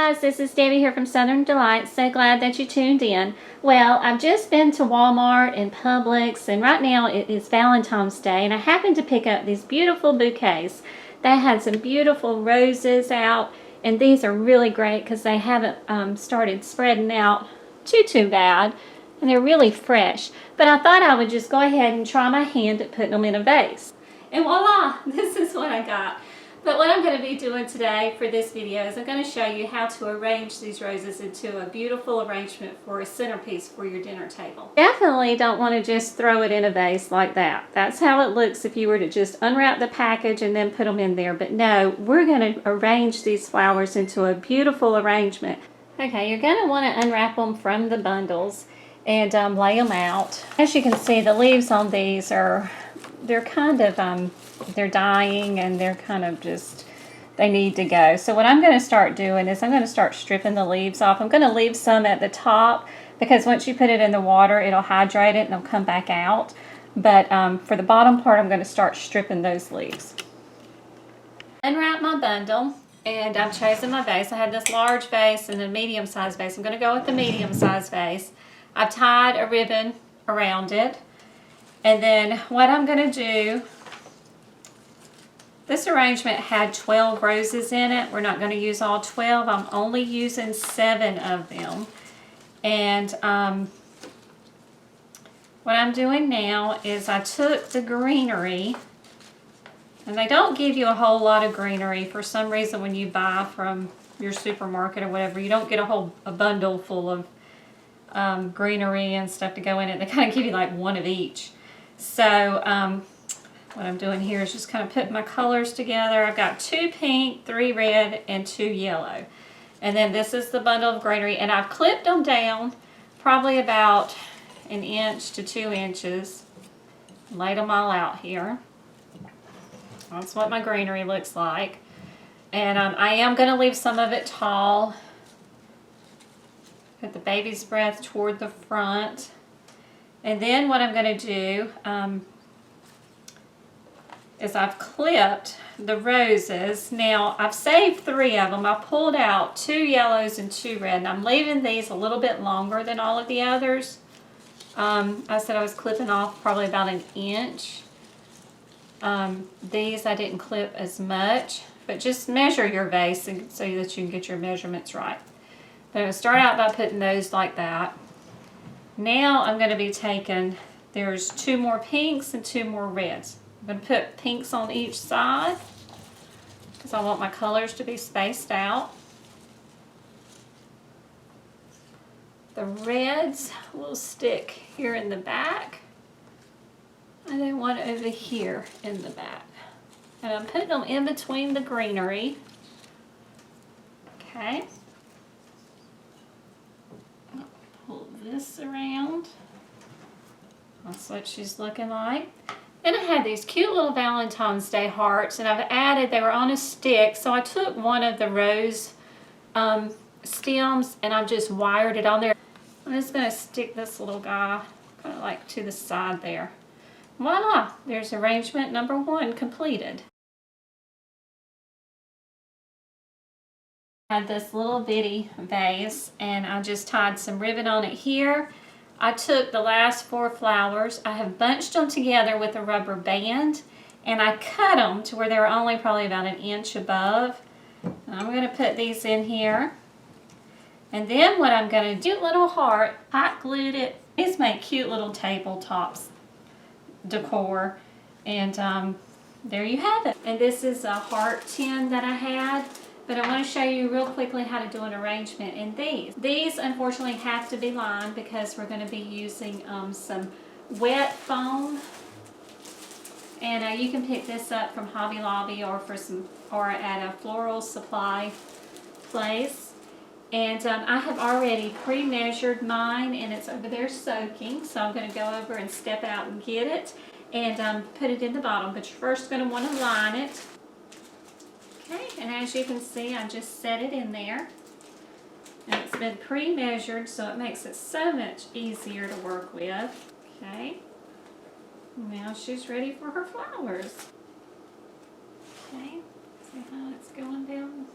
guys, this is Debbie here from Southern Delight. So glad that you tuned in. Well, I've just been to Walmart and Publix, and right now it is Valentine's Day, and I happened to pick up these beautiful bouquets. They had some beautiful roses out, and these are really great because they haven't started spreading out too bad, and they're really fresh. But I thought I would just go ahead and try my hand at putting them in a vase. And voila, this is what I got. But what I'm going to be doing today for this video is I'm going to show you how to arrange these roses into a beautiful arrangement for a centerpiece for your dinner table. Definitely don't want to just throw it in a vase like that. That's how it looks if you were to just unwrap the package and then put them in there. But no, we're going to arrange these flowers into a beautiful arrangement. Okay, you're going to want to unwrap them from the bundles and lay them out. As you can see, the leaves on these they're kind of they're dying and they're kind of just, they need to go. So what I'm going to start doing is I'm going to start stripping the leaves off. I'm going to leave some at the top because once you put it in the water, it'll hydrate it and it'll come back out. But for the bottom part, I'm going to start stripping those leaves. Unwrap my bundle, and I've chosen my vase. I had this large vase and a medium-sized vase. I'm going to go with the medium-sized vase. I've tied a ribbon around it. And then what I'm going to do, this arrangement had 12 roses in it. We're not going to use all 12. I'm only using 7 of them. And what I'm doing now is I took the greenery, and they don't give you a whole lot of greenery. For some reason, when you buy from your supermarket or whatever, you don't get a bundle full of greenery and stuff to go in it. They kind of give you like one of each. So what I'm doing here is just kind of putting my colors together. I've got 2 pink, 3 red, and 2 yellow. And then this is the bundle of greenery. And I've clipped them down probably about 1 inch to 2 inches. Laid them all out here. That's what my greenery looks like. And I am going to leave some of it tall. Put the baby's breath toward the front. And then what I'm going to do is I've clipped the roses. Now, I've saved 3 of them. I pulled out 2 yellows and 2 red, and I'm leaving these a little bit longer than all of the others. I said I was clipping off probably about 1 inch. These I didn't clip as much, but just measure your vase so that you can get your measurements right. But I'm going to start out by putting those like that. Now I'm going to be taking, there's 2 more pinks and 2 more reds. I'm going to put pinks on each side because I want my colors to be spaced out. The reds will stick here in the back, and then one over here in the back. And I'm putting them in between the greenery. Okay. Pull this around. That's what she's looking like. And I had these cute little Valentine's Day hearts, and I've added, they were on a stick, so I took one of the rose stems and I've just wired it on there. I'm just going to stick this little guy kind of like to the side there. Voila! There's arrangement number 1 completed. I had this little bitty vase, and I just tied some ribbon on it here. I took the last 4 flowers, I have bunched them together with a rubber band, and I cut them to where they were only probably about 1 inch above. And I'm going to put these in here. And then what I'm going to do, little heart, hot glued it. These make cute little tabletops decor, and there you have it. And this is a heart tin that I had. But I want to show you real quickly how to do an arrangement in these. These, unfortunately, have to be lined because we're going to be using some wet foam. And you can pick this up from Hobby Lobby or at a floral supply place. And I have already pre-measured mine, and it's over there soaking. So I'm going to go over and step out and get it and put it in the bottom. But you're first going to want to line it. Okay, and as you can see, I just set it in there. And it's been pre-measured, so it makes it so much easier to work with. Okay, now she's ready for her flowers. Okay, see how it's going down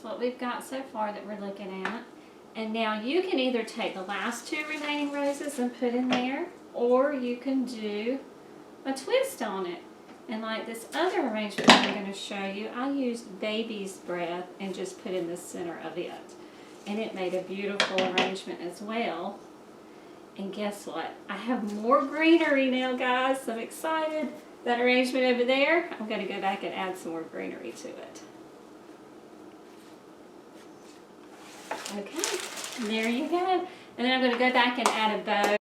That's what we've got so far that we're looking at. And now you can either take the last 2 remaining roses and put in there, or you can do a twist on it. And like this other arrangement that I'm going to show you, I used baby's breath and just put in the center of it. And it made a beautiful arrangement as well. And guess what? I have more greenery now, guys. So I'm excited. That arrangement over there, I'm going to go back and add some more greenery to it. Okay, there you go. And then I'm going to go back and add a bow.